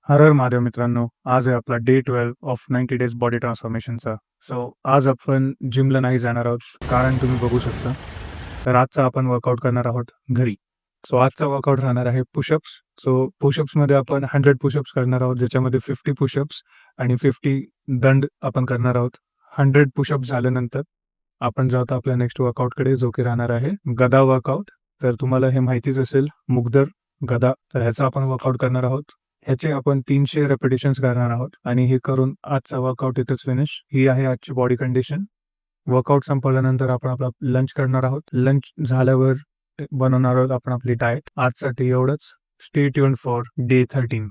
हर हर महादेव मित्रांनो, आज आहे आपला डे 12 ऑफ 90 डेज बॉडी ट्रान्सफॉर्मेशनचा. सो आज आपण जिमला नाही जाणार आहोत, कारण तुम्ही बघू शकता. तर आजचा आपण वर्कआउट करणार आहोत घरी. सो आजचा वर्कआउट राहणार आहे पुशअप्स. सो पुशअप्समध्ये आपण 100 पुशअप्स करणार आहोत, ज्याच्यामध्ये 50 पुशअप्स आणि 50 दंड आपण करणार आहोत. 100 पुशअप्स झाल्यानंतर आपण जातो आपल्या नेक्स्ट वर्कआउटकडे, जो की राहणार आहे गदा वर्कआउट. तर तुम्हाला हे माहितीच असेल, मुग्दर गदा. तर ह्याचा आपण वर्कआउट करणार आहोत. ह्याचे आपण 300 रेपिटेशन्स करणार आहोत आणि हे करून आजचा वर्कआउट इथंच फिनिश. ही आहे आजची बॉडी कंडिशन. वर्कआउट संपवल्यानंतर आपण आपला लंच करणार आहोत. लंच झाल्यावर बनवणार आहोत आपण आपली डाएट. आजसाठी एवढंच. Stay tuned for day 13.